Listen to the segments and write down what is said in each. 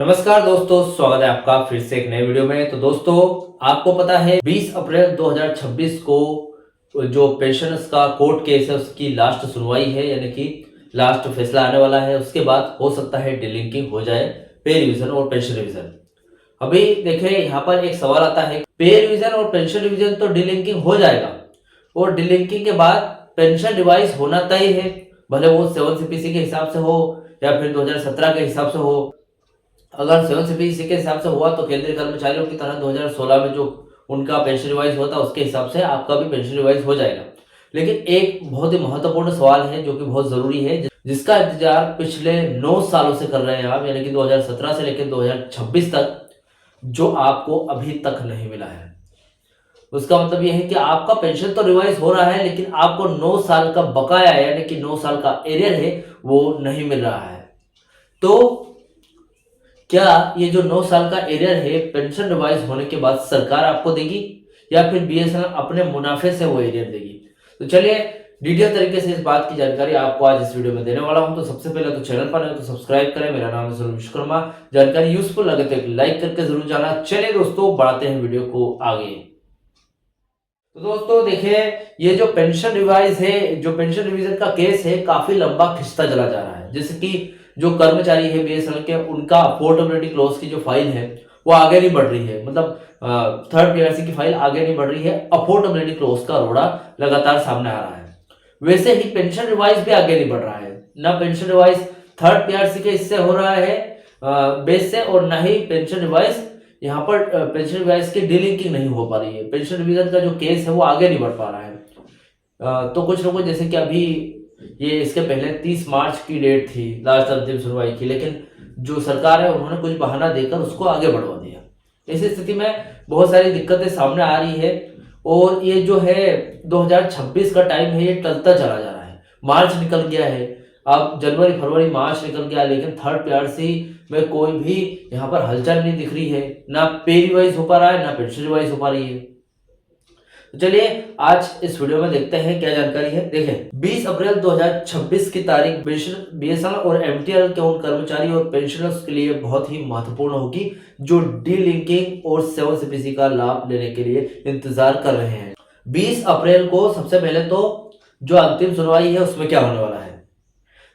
नमस्कार दोस्तों, स्वागत है आपका फिर से एक नए वीडियो में। तो दोस्तों, आपको पता है 20 अप्रैल 2026 को जो पेंशनर्स का कोर्ट केस है उसकी लास्ट सुनवाई है, यानी कि लास्ट फैसला आने वाला है। उसके बाद हो सकता है डिलिंकिंग हो जाए, पे रिवीजन और पेंशन रिवीजन। अभी देखिए, यहाँ पर एक सवाल आता है, पे रिवीजन और पेंशन रिवीजन तो डिलिंकिंग हो जाएगा और डिलिंकिंग के बाद पेंशन रिवाइज होना तय है, भले वो 7 सीपीसी के हिसाब से हो या फिर 2017 के हिसाब से हो। अगर 7 सीपीसी के हिसाब से हुआ तो केंद्रीय कर्मचारियों की तरह 2016 में जो उनका पेंशन रिवाइज हुआ था उसके हिसाब से आपका भी पेंशन रिवाइज हो जाएगा। लेकिन एक बहुत ही महत्वपूर्ण सवाल है जो कि बहुत जरूरी है, जिसका इंतजार पिछले 9 सालों से कर रहे हैं आप, यानी कि 2017 से लेकर 2026 तक, जो आपको अभी तक नहीं मिला है। उसका मतलब यह है कि आपका पेंशन तो रिवाइज हो रहा है, लेकिन आपको 9 साल का बकाया यानी कि 9 साल का एरियर है वो नहीं मिल रहा है। तो क्या ये जो 9 साल का एरियर है पेंशन रिवाइज होने के बाद सरकार आपको देगी या फिर बीएसएनएल अपने मुनाफे से वो एरियर देगी? तो चलिए डिटेल तरीके से इस बात की जानकारी आपको आज इस वीडियो में देने वाला हूं। तो सबसे पहले तो चैनल पर नए तो सब्सक्राइब करें। मेरा नाम है सरोज विश्वकर्मा। जानकारी यूजफुल लगे तो एक लाइक करके जरूर जाना। चलिए दोस्तों, बढ़ाते हैं वीडियो को आगे। तो दोस्तों देखिए, ये जो पेंशन रिवाइज है, जो पेंशन रिवीजन का केस है, काफी लंबा खिंचता चला जा रहा है। जैसे कि जो कर्मचारी है बीएसएनएल के, उनका अफोर्डेबिलिटी क्लॉज की जो फाइल है वो आगे नहीं बढ़ रही है। मतलब थर्ड पीआरसी की फाइल आगे नहीं बढ़ रही है, अफोर्डेबिलिटी क्लॉज का रोड़ा लगातार सामने आ रहा है। वैसे ही पेंशन रिवाइज भी आगे नहीं बढ़ रहा है। ना पेंशन रिवाइज थर्ड पीआरसी के इससे हो रहा है बेस से, और ना ही पेंशन रिवाइज यहाँ पर पेंशन रिवाइज की डीलिंकिंग नहीं हो पा रही है। पेंशन रिवीजन का जो केस है वो आगे नहीं बढ़ पा रहा है। तो कुछ लोगों, जैसे कि अभी ये इसके पहले 30 मार्च की डेट थी लास्ट अंतिम सुनवाई की, लेकिन जो सरकार है उन्होंने कुछ बहाना देकर उसको आगे बढ़वा दिया। इस स्थिति में बहुत सारी दिक्कतें सामने आ रही है और ये जो है 2026 का टाइम है, ये टलता चला जा रहा है। मार्च निकल गया है, अब जनवरी फरवरी मार्च निकल गया, लेकिन थर्ड पीआरसी में कोई भी यहाँ पर हलचल नहीं दिख रही है। ना पे रिवाइज हो पा रहा है, ना पेंशन रिवाइज हो पा रही है। तो चलिए आज इस वीडियो में देखते हैं क्या जानकारी है। देखें, 20 अप्रैल 2026 की तारीख बीएसएनएल और एमटीएल के उन कर्मचारी और पेंशनर्स के लिए बहुत ही महत्वपूर्ण होगी जो डी लिंकिंग और 7 सीपीसी का लाभ लेने के लिए इंतजार कर रहे हैं। 20 अप्रैल को सबसे पहले तो जो अंतिम सुनवाई है उसमें क्या होने वाला है।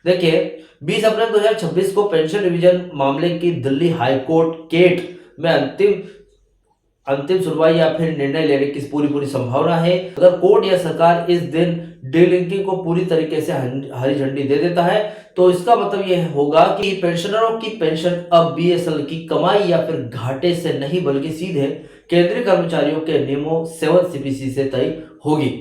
देखिए, 20 अप्रैल 2026 को पेंशन रिवीजन मामले की दिल्ली हाई कोर्ट केट में अंतिम सुनवाई या फिर निर्णय लेने की पूरी संभावना है। अगर कोर्ट या सरकार इस दिन डीलिंकिंग को पूरी तरीके से हरी झंडी दे देता है तो इसका मतलब यह होगा कि पेंशनरों की पेंशन अब बीएसएनएल की कमाई या फिर घाटे से नहीं बल्कि सीधे केंद्रीय कर्मचारियों के नियमों 7 सीपीसी से तय होगी।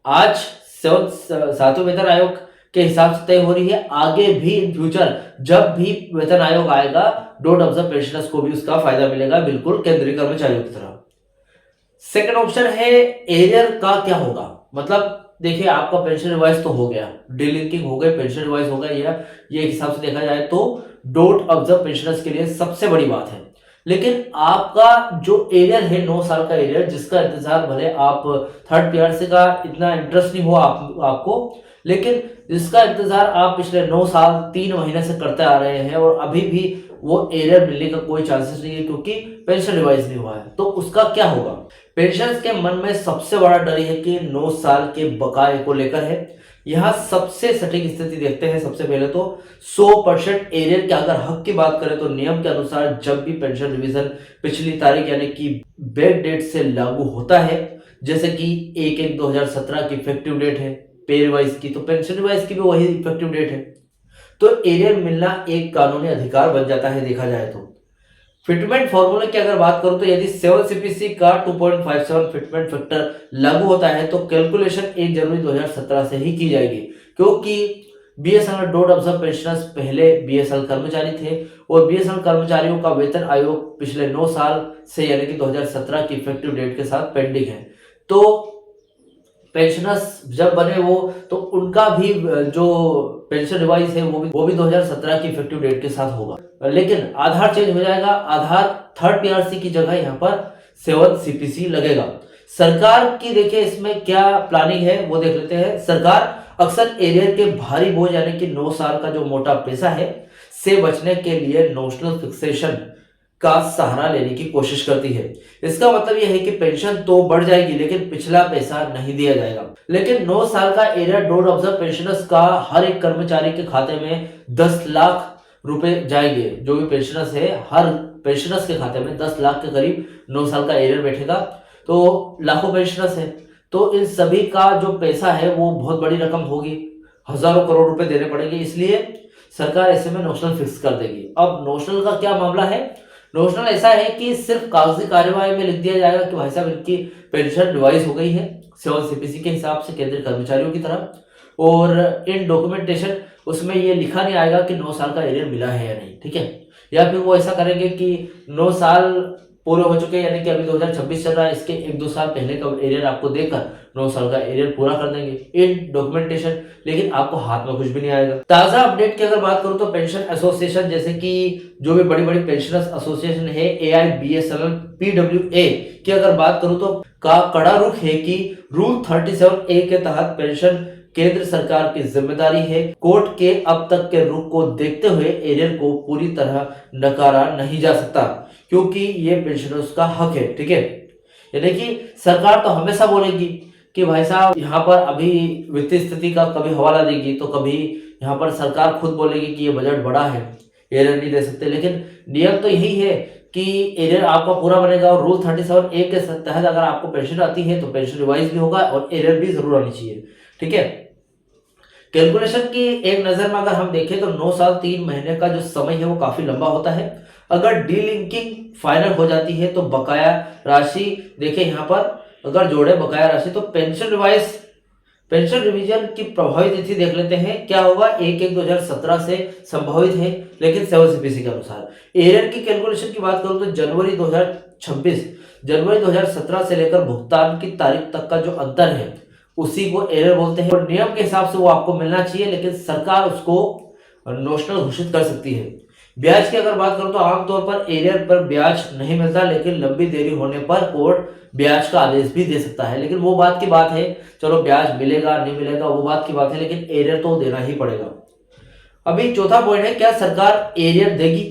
आज 7वें वेतन आयोग के हिसाब से तय हो रही है। आगे भी इन फ्यूचर जब भी वेतन आयोग आएगा, डोंट ऑब्जर्व पेंशनर्स को भी उसका फायदा मिलेगा, बिल्कुल केंद्रीय कर्मचारियों की तरह। सेकंड ऑप्शन है एरियर का क्या होगा। मतलब देखिए, आपका पेंशन रिवाइज तो हो गया, डीलिंकिंग हो गई, पेंशन रिवाइज हो गया, ये हिसाब से देखा जाए तो डोंट ऑब्जर्व पेंशनर्स के लिए सबसे बड़ी बात है। लेकिन आपका जो एरियर है 9 साल का एरियर, जिसका इंतजार भले आप थर्ड पीआरसी का इतना इंटरेस्ट नहीं हो आपको, लेकिन जिसका इंतजार आप पिछले 9 साल 3 महीने से करते आ रहे हैं और अभी भी वो एरियर मिलने का कोई चांसेस नहीं है क्योंकि पेंशन रिवाइज नहीं हुआ है, तो उसका क्या होगा। पेंशनर्स के मन में सबसे बड़ा डर है कि 9 साल के बकाये को लेकर है। यहाँ सबसे सटीक स्थिति देखते हैं। सबसे पहले तो 100% एरियर के अगर हक की बात करें तो नियम के अनुसार जब भी पेंशन रिवीजन पिछली तारीख यानी कि बैक डेट से लागू होता है, जैसे कि 1/1/2017 की इफेक्टिव डेट है पे रिवाइज की, तो पेंशन रिवाइज की भी वही इफेक्टिव डेट है। तो एरियर मिलना एक कानूनी अधिकार बन जाता है देखा जाए तो। फिटमेंट फॉर्मूले की अगर बात करूं तो यदि 7 सीपीसी का 2.57 फिटमेंट फैक्टर लागू होता है तो कैलकुलेशन 1 जनवरी 2017 से ही की जाएगी, क्योंकि बीएसएनएल डोंट ऑब्जर्व पेंशनर्स पहले बीएसएनएल कर्मचारी थे और बीएसएनएल कर्मचारियों का वेतन आयोग पिछले 9 साल से यानी कि 2017 की इफेक्टिव डेट के साथ पेंडिंग है। तो पेंशनर्स जब बने वो, तो उनका भी जो पेंशन रिवाइज है वो भी 2017 की इफेक्टिव डेट के साथ होगा। लेकिन आधार चेंज हो जाएगा, आधार थर्ड पीआरसी की जगह यहाँ पर 7 सीपीसी लगेगा। सरकार की देखिए इसमें क्या प्लानिंग है वो देख लेते हैं। सरकार अक्सर एरियर के भारी बोझ यानी कि 9 साल का जो मोटा पैसा है से बचने के लिए नोशनल फिक्सेशन का सहारा लेने की कोशिश करती है। इसका मतलब यह है कि पेंशन तो बढ़ जाएगी लेकिन पिछला पैसा नहीं दिया जाएगा। लेकिन 9 साल का एरियर डोंट ऑब्जर्व पेंशनर्स का हर एक कर्मचारी के खाते में 10 लाख रुपए जाएंगे। जो भी पेंशनर्स है, हर पेंशनर्स के खाते में 10 लाख के करीब 9 साल का एरियर बैठेगा। तो लाखों पेंशनर्स है, तो इन सभी का जो पैसा है वो बहुत बड़ी रकम होगी, हजारों करोड़ रुपए देने पड़ेंगे। इसलिए सरकार ऐसे में नोशनल फिक्स कर देगी। अब नोशनल का क्या मामला है? नोशनल ऐसा है कि सिर्फ कागजी कार्यवाही में लिख दिया जाएगा कि भाई साहब इनकी पेंशन रिवाइज हो गई है 7 सीपीसी के हिसाब से केंद्रीय कर्मचारियों की तरह, और इन डॉक्यूमेंटेशन उसमें ये लिखा नहीं आएगा कि 9 साल का एरियर मिला है या नहीं, ठीक है। या फिर वो ऐसा करेंगे कि 9 साल पूरे हो चुके हैं, यानी कि अभी 2026 चल रहा है, इसके 1-2 साल पहले का एरियर आपको देकर 9 साल का एरियर पूरा कर देंगे इन डॉक्यूमेंटेशन, लेकिन आपको हाथ में कुछ भी नहीं आएगा। ताजा अपडेट की अगर बात करूं तो पेंशन एसोसिएशन जैसे कि जो भी बड़ी बड़ी पेंशनर्स एसोसिएशन है AIBSLL PWA की अगर बात करूं तो का कड़ा रुख है कि रूल 37A के तहत पेंशन केंद्र सरकार की जिम्मेदारी है। कोर्ट के अब तक के रुख को देखते हुए एरियर को पूरी तरह नकारा नहीं जा सकता क्योंकि ये पेंशनर्स का हक है, ठीक है। यानी कि सरकार तो हमेशा बोलेगी कि भाई साहब यहाँ पर अभी वित्तीय स्थिति का कभी हवाला देगी, तो कभी यहाँ पर सरकार खुद बोलेगी कि ये बजट बड़ा है, एरियर नहीं दे सकते। लेकिन नियम तो यही है कि एरियर आपका पूरा बनेगा, और रूल 37A के तहत अगर आपको पेंशन आती है तो पेंशन रिवाइज भी होगा और एरियर भी जरूर आनी चाहिए, ठीक है। कैलकुलेशन की एक नजर में अगर हम देखें तो 9 साल 3 महीने का जो समय है वो काफी लंबा होता है। अगर डीलिंकिंग फाइनल हो जाती है तो बकाया राशि देखें, यहाँ पर अगर जोड़े बकाया राशि तो पेंशन रिवीजन की प्रभावी तिथि देख लेते हैं। क्या होगा? 1/1/2017 से संभावित है, लेकिन 7 सीपीसी के अनुसार। एरियर की कैलकुलेशन की बात करूं तो जनवरी 2017 से लेकर भुगतान की तारीख तक का जो अंतर है उसी को एरियर बोलते हैं, और नियम के हिसाब से वो आपको मिलना चाहिए, लेकिन सरकार उसको नोशनल घोषित कर सकती है। ब्याज की अगर बात करूं तो आमतौर पर एरियर पर ब्याज नहीं मिलता, लेकिन लंबी देरी होने पर कोर्ट ब्याज का आदेश भी दे सकता है। लेकिन वो बात की बात है, चलो ब्याज मिलेगा नहीं मिलेगा वो बात की बात है, लेकिन एरियर तो देना ही पड़ेगा। अभी चौथा पॉइंट है, क्या सरकार एरियर देगी?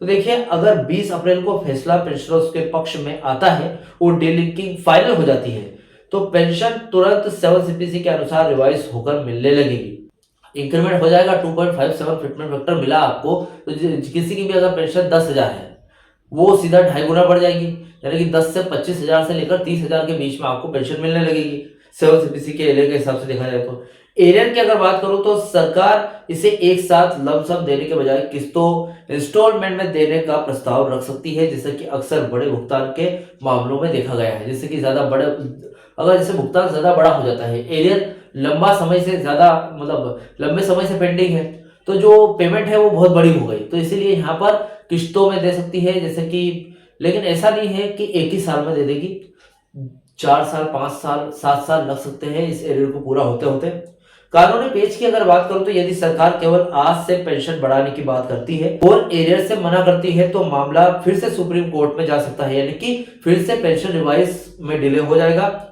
तो देखिए, अगर 20 अप्रैल को फैसला पेंशनर्स के पक्ष में आता है और डीलिंकिंग फाइनल हो जाती है तो पेंशन तुरंत 7 सीपीसी के अनुसार रिवाइज होकर मिलने लगेगी। इंक्रीमेंट हो जाएगा 2.57 फिटमेंट फैक्टर मिला आपको, तो किसी की भी अगर पेंशन 10,000 है वो सीधा 2.5 गुना बढ़ जाएगी, यानी कि 10 से 25,000 से लेकर 30,000 के बीच में आपको पेंशन मिलने लगेगी 7 सीपीसी के एरियर के हिसाब से देखा जाए तो। एरियर की अगर बात करूं तो सरकार इसे एक साथ लमसम देने के बजाय किस्तों इंस्टॉलमेंट में देने का प्रस्ताव रख सकती है, जैसे कि अक्सर बड़े भुगतान के मामलों में देखा गया है। जैसे कि अगर जैसे भुगतान ज्यादा बड़ा हो जाता है, एरियर लंबा समय से ज्यादा मतलब लंबे समय से पेंडिंग है, तो जो पेमेंट है वो बहुत बड़ी हो गई, तो इसीलिए यहाँ पर किस्तों में दे सकती है, जैसे कि। लेकिन ऐसा नहीं है कि एक ही साल में दे देगी, 4 साल 5 साल 7 साल लग सकते हैं इस एरियर को पूरा होते होते। कानूनी पेज की अगर बात करूं तो यदि सरकार केवल आज से पेंशन बढ़ाने की बात करती है और एरियर से मना करती है तो मामला फिर से सुप्रीम कोर्ट में जा सकता है, यानी कि फिर से पेंशन रिवाइज में डिले हो जाएगा।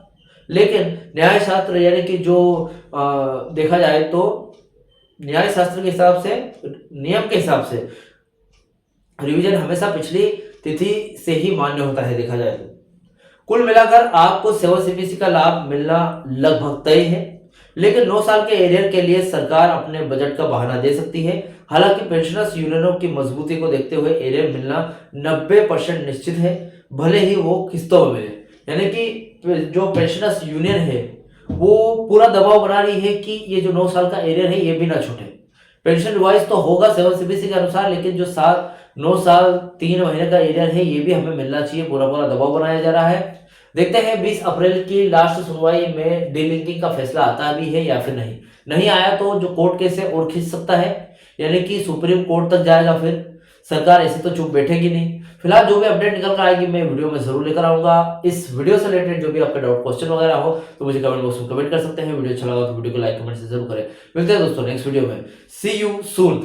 लेकिन न्याय शास्त्र यानी कि जो देखा जाए तो न्याय शास्त्र के हिसाब से, नियम के हिसाब से रिवीजन हमेशा पिछली तिथि से ही मान्य होता है देखा जाए तो। कुल मिलाकर आपको 7 सीपीसी का लाभ मिलना लगभग तय है, लेकिन 9 साल के एरियर के लिए सरकार अपने बजट का बहाना दे सकती है। हालांकि पेंशनर्स यूनियनों की मजबूती को देखते हुए एरियर मिलना 90% निश्चित है, भले ही वो किस्तों में मिले। यानी कि जो पेंशनर्स यूनियन है वो पूरा दबाव बना रही है कि ये जो 9 साल का एरियर है ये भी ना छूटे। पेंशन रिवाइज तो होगा 7 सीपीसी के अनुसार, लेकिन जो 9 साल 3 महीने का एरियर है ये भी हमें मिलना चाहिए, पूरा दबाव बनाया जा रहा है। देखते हैं 20 अप्रैल की लास्ट सुनवाई में डीलिंकिंग का फैसला आता भी है या फिर नहीं आया तो जो कोर्ट केस है और खींच सकता है, यानी कि सुप्रीम कोर्ट तक जाएगा। फिर सरकार ऐसे तो चुप बैठेगी नहीं। फिलहाल जो भी अपडेट निकल कर आएगी मैं वीडियो में जरूर लेकर आऊंगा। इस वीडियो से रिलेटेड जो भी आपका डाउट क्वेश्चन वगैरह हो तो मुझे कमेंट बॉक्स में कमेंट कर सकते हैं। वीडियो अच्छा लगा तो वीडियो को लाइक कमेंट से जरूर करें। मिलते हैं दोस्तों नेक्स्ट वीडियो में। सी यू सून।